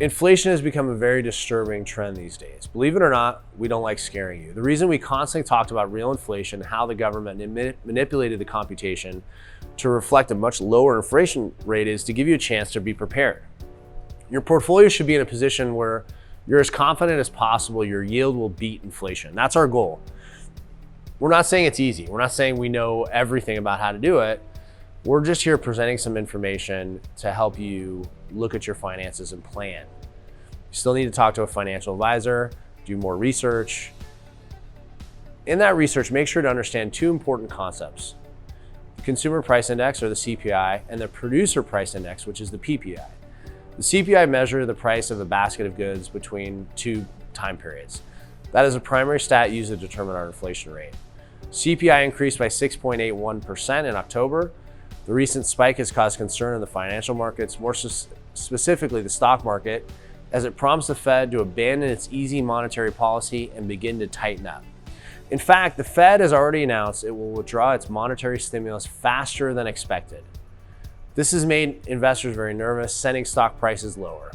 Inflation has become a very disturbing trend these days. Believe it or not, we don't like scaring you. The reason we constantly talked about real inflation and how the government manipulated the computation to reflect a much lower inflation rate is to give you a chance to be prepared. Your portfolio should be in a position where you're as confident as possible your yield will beat inflation. That's our goal. We're not saying it's easy. We're not saying we know everything about how to do it. We're just here presenting some information to help you look at your finances and plan. You still need to talk to a financial advisor, do more research. In that research, make sure to understand two important concepts: the Consumer Price Index, or the CPI, and the Producer Price Index, which is the PPI. The CPI measures the price of a basket of goods between two time periods. That is a primary stat used to determine our inflation rate. CPI increased by 6.81% in October. The recent spike has caused concern in the financial markets, more specifically the stock market, as it prompts the Fed to abandon its easy monetary policy and begin to tighten up. In fact, the Fed has already announced it will withdraw its monetary stimulus faster than expected. This has made investors very nervous, sending stock prices lower.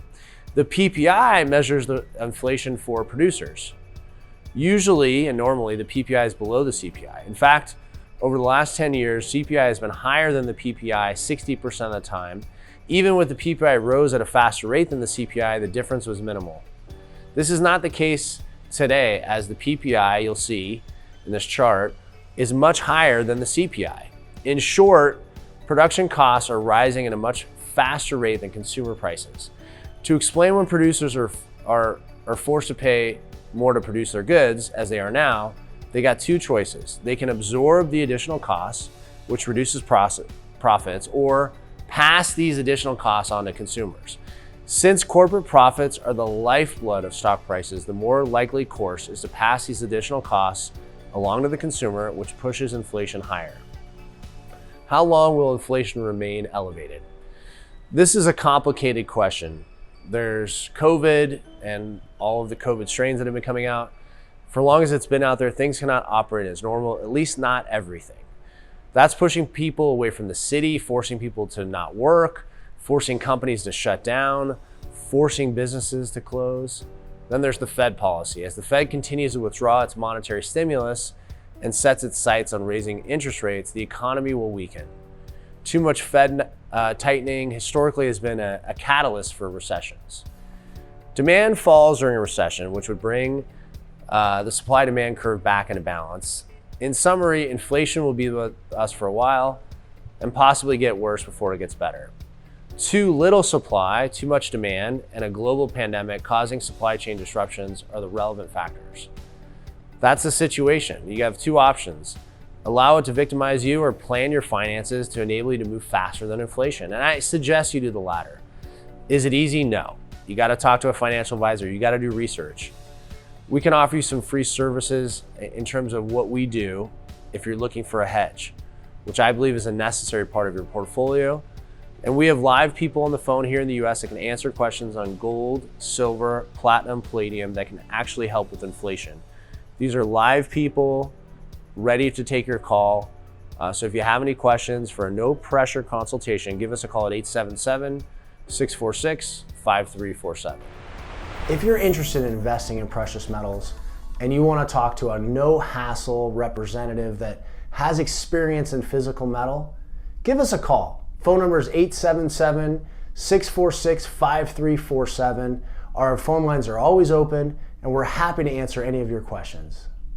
The PPI measures the inflation for producers. Usually and normally, the PPI is below the CPI. In fact, over the last 10 years, CPI has been higher than the PPI 60% of the time. Even with the PPI rose at a faster rate than the CPI, the difference was minimal. This is not the case today, as the PPI, you'll see in this chart, is much higher than the CPI. In short, production costs are rising at a much faster rate than consumer prices. To explain when producers are forced to pay more to produce their goods, as they are now, they got two choices. They can absorb the additional costs, which reduces profits, or pass these additional costs on to consumers. Since corporate profits are the lifeblood of stock prices, the more likely course is to pass these additional costs along to the consumer, which pushes inflation higher. How long will inflation remain elevated? This is a complicated question. There's COVID and all of the COVID strains that have been coming out. For as long as it's been out there, things cannot operate as normal, at least not everything. That's pushing people away from the city, forcing people to not work, forcing companies to shut down, forcing businesses to close. Then there's the Fed policy. As the Fed continues to withdraw its monetary stimulus and sets its sights on raising interest rates, the economy will weaken. Too much Fed tightening historically has been a catalyst for recessions. Demand falls during a recession, which would bring the supply-demand curve back into balance. In summary, inflation will be with us for a while and possibly get worse before it gets better. Too little supply, too much demand, and a global pandemic causing supply chain disruptions are the relevant factors. That's the situation. You have two options: allow it to victimize you, or plan your finances to enable you to move faster than inflation. And I suggest you do the latter. Is it easy? No. You got to talk to a financial advisor. You got to do research. We can offer you some free services in terms of what we do if you're looking for a hedge, which I believe is a necessary part of your portfolio. And we have live people on the phone here in the US that can answer questions on gold, silver, platinum, palladium that can actually help with inflation. These are live people ready to take your call. So if you have any questions for a no pressure consultation, give us a call at 877-646-5347. If you're interested in investing in precious metals and you want to talk to a no-hassle representative that has experience in physical metal, give us a call. Phone number is 877-646-5347. Our phone lines are always open, and we're happy to answer any of your questions.